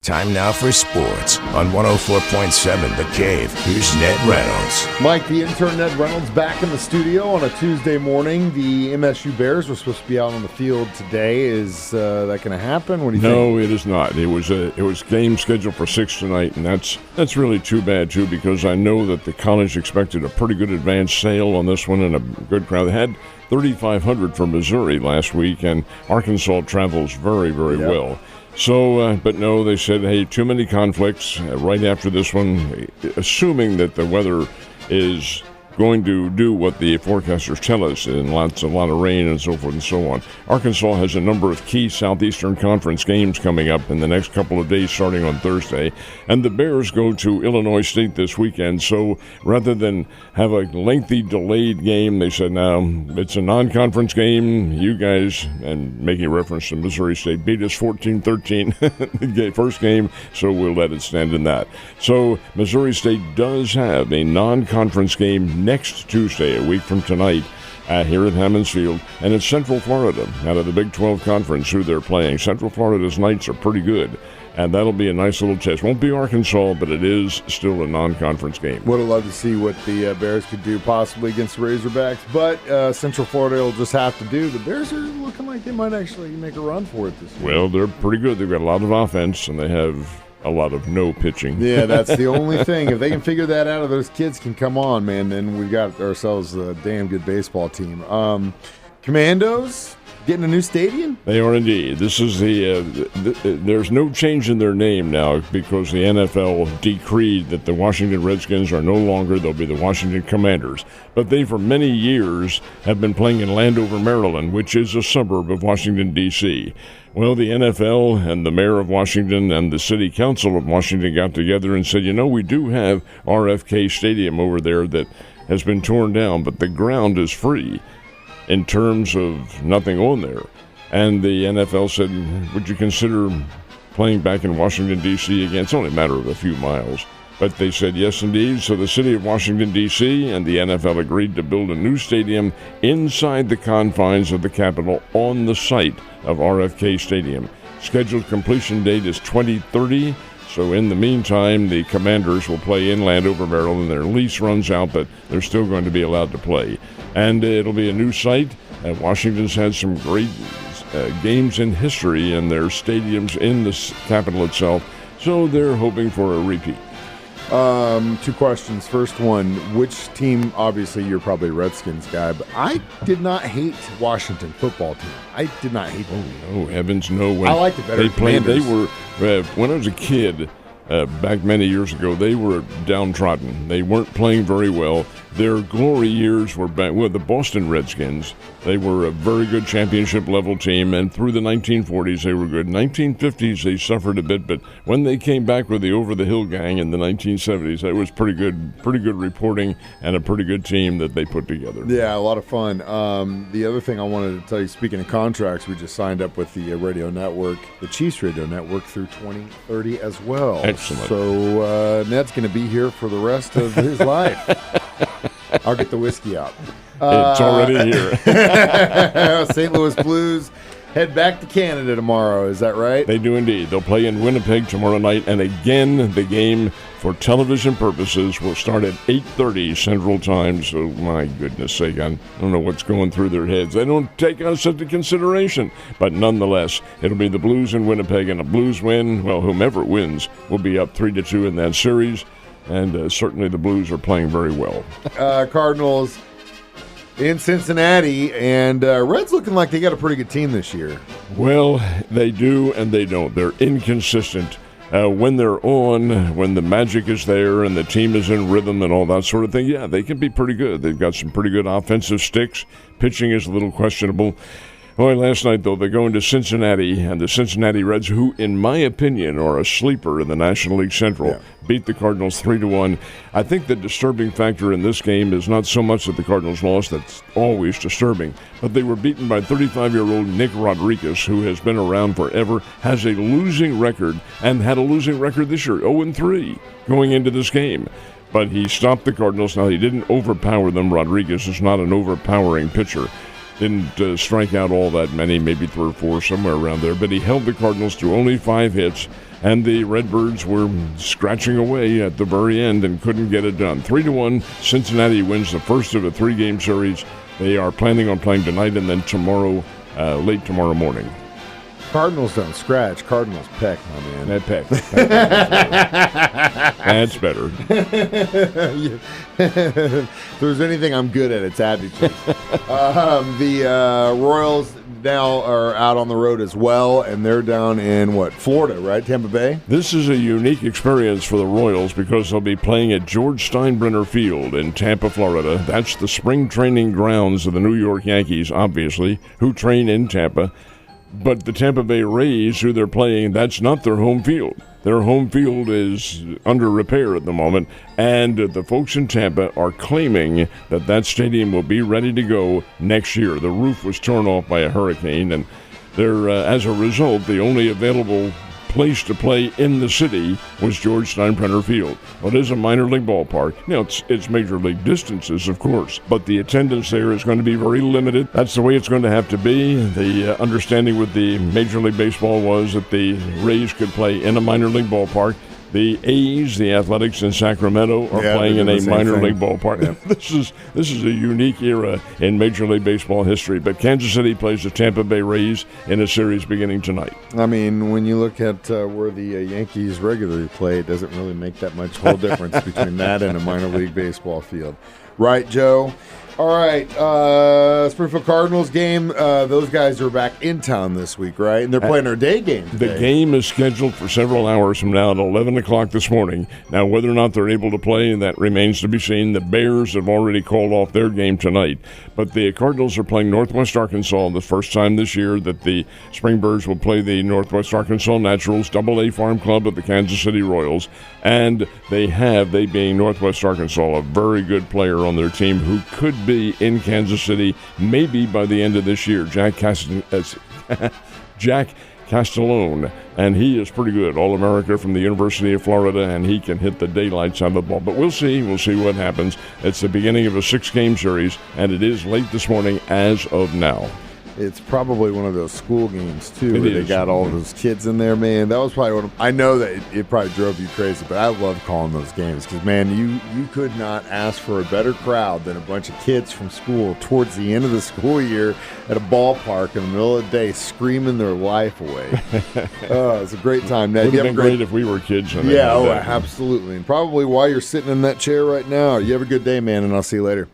Time now for sports on 104.7 The Cave. Here's Ned Reynolds. Mike, the intern Ned Reynolds, back in the studio on a Tuesday morning. The MSU Bears were supposed to be out on the field today. Is that going to happen? What do you think? No, it is not. It was game scheduled for 6 tonight, and that's really too bad too, because I know that the college expected a pretty good advance sale on this one and a good crowd. They had 3,500 from Missouri last week, and Arkansas travels very, very well. So, but no, they said, hey, too many conflicts right after this one, assuming that the weather is going to do what the forecasters tell us, and a lot of rain and so forth and so on. Arkansas has a number of key Southeastern Conference games coming up in the next couple of days starting on Thursday, and the Bears go to Illinois State this weekend. So rather than have a lengthy delayed game, they said, now it's a non-conference game. You guys, and making reference to Missouri State, beat us 14-13 the first game, so we'll let it stand in that. So Missouri State does have a non-conference game next Tuesday, a week from tonight, here at Hammons Field, and it's Central Florida out of the Big 12 Conference who they're playing. Central Florida's Knights are pretty good, and that'll be a nice little test. Won't be Arkansas, but it is still a non-conference game. Would have loved to see what the Bears could do possibly against the Razorbacks, but Central Florida will just have to do. The Bears are looking like they might actually make a run for it this year. Well, they're pretty good. They've got a lot of offense, and they have a lot of no pitching. Yeah, that's the only thing. If they can figure that out, if those kids can come on, man, then we've got ourselves a damn good baseball team. Commandos getting a new stadium? They are indeed. This is there's no change in their name now because the NFL decreed that the Washington Redskins are no longer, they'll be the Washington Commanders. But they, for many years, have been playing in Landover, Maryland, which is a suburb of Washington, D.C. Well, the NFL and the mayor of Washington and the city council of Washington got together and said, we do have RFK Stadium over there that has been torn down, but the ground is free in terms of nothing on there. And the NFL said, would you consider playing back in Washington, D.C. again? It's only a matter of a few miles. But they said yes, indeed. So the city of Washington, D.C. and the NFL agreed to build a new stadium inside the confines of the Capitol on the site of RFK Stadium. Scheduled completion date is 2030. So in the meantime, the Commanders will play in Landover, Maryland. Their lease runs out, but they're still going to be allowed to play. And it'll be a new site. Washington's had some great games in history in their stadiums in the Capitol itself. So they're hoping for a repeat. Two questions. First one, which team, obviously you're probably a Redskins guy, but I did not hate Washington football team. I did not hate them. Oh, no, heavens no. When I liked it better. They played, they were, when I was a kid, back many years ago, they were downtrodden. They weren't playing very well. Their glory years were back with the Boston Redskins. They were a very good championship-level team, and through the 1940s, they were good. 1950s, they suffered a bit, but when they came back with the Over-the-Hill Gang in the 1970s, that was pretty good reporting and a pretty good team that they put together. Yeah, a lot of fun. The other thing I wanted to tell you, speaking of contracts, we just signed up with the radio network, the Chiefs radio network, through 2030 as well. Excellent. So Ned's going to be here for the rest of his life. I'll get the whiskey out. It's already here. St. Louis Blues head back to Canada tomorrow. Is that right? They do indeed. They'll play in Winnipeg tomorrow night. And again, the game for television purposes will start at 8:30 Central Time. So, my goodness sake, I don't know what's going through their heads. They don't take us into consideration. But nonetheless, it'll be the Blues in Winnipeg. And a Blues win, well, whomever wins will be up 3-2 in that series. And certainly the Blues are playing very well. Cardinals in Cincinnati, and Reds looking like they got a pretty good team this year. Well, they do and they don't. They're inconsistent. When they're on, when the magic is there and the team is in rhythm and all that sort of thing, yeah, they can be pretty good. They've got some pretty good offensive sticks. Pitching is a little questionable. Boy, last night, though, they're going to Cincinnati, and the Cincinnati Reds, who, in my opinion, are a sleeper in the National League Central, beat the Cardinals 3-1. I think the disturbing factor in this game is not so much that the Cardinals lost, that's always disturbing, but they were beaten by 35-year-old Nick Rodriguez, who has been around forever, has a losing record, and had a losing record this year, 0-3, going into this game. But he stopped the Cardinals. Now, he didn't overpower them. Rodriguez is not an overpowering pitcher. Didn't strike out all that many, maybe 3 or 4, somewhere around there. But he held the Cardinals to only 5 hits and the Redbirds were scratching away at the very end and couldn't get it done. 3-1, Cincinnati wins the first of a 3-game series. They are planning on playing tonight and then tomorrow, late tomorrow morning. Cardinals don't scratch. Cardinals peck, my man. That peck. That's better. If there's anything I'm good at, it's attitude. The Royals now are out on the road as well, and they're down in, Florida, right? Tampa Bay? This is a unique experience for the Royals because they'll be playing at George Steinbrenner Field in Tampa, Florida. That's the spring training grounds of the New York Yankees, obviously, who train in Tampa. But the Tampa Bay Rays, who they're playing, that's not their home field. Their home field is under repair at the moment, and the folks in Tampa are claiming that that stadium will be ready to go next year. The roof was torn off by a hurricane, and they're, as a result, the only available place to play in the city was George Steinbrenner Field. Well, it is a minor league ballpark. It's major league distances, of course, but the attendance there is going to be very limited. That's the way it's going to have to be. The understanding with the Major League Baseball was that the Rays could play in a minor league ballpark. The A's, the Athletics in Sacramento, are playing in a minor league ballpark. Yep. This is a unique era in Major League Baseball history. But Kansas City plays the Tampa Bay Rays in a series beginning tonight. I mean, when you look at where the Yankees regularly play, it doesn't really make that much whole difference between that and a minor league baseball field. Right, Joe? All right, Springfield Cardinals game. Those guys are back in town this week, right? And they're playing their day game today. The game is scheduled for several hours from now at 11 o'clock this morning. Now, whether or not they're able to play, that remains to be seen. The Bears have already called off their game tonight. But the Cardinals are playing Northwest Arkansas the first time this year that the Springbirds will play the Northwest Arkansas Naturals, Double-A Farm Club of the Kansas City Royals. And they being Northwest Arkansas, a very good player on their team who could be in Kansas City maybe by the end of this year. Jack Castellone, and he is pretty good. All-America from the University of Florida, and he can hit the daylights out of the ball. But we'll see what happens. It's the beginning of a 6-game series, and it is late this morning as of now. It's probably one of those school games, too, where they got all those kids in there, man. That was probably I know that it probably drove you crazy, but I love calling those games because, man, you could not ask for a better crowd than a bunch of kids from school towards the end of the school year at a ballpark in the middle of the day screaming their life away. It's a great time. Ned, would have been great if we were kids. Yeah, absolutely. And probably why you're sitting in that chair right now. You have a good day, man, and I'll see you later.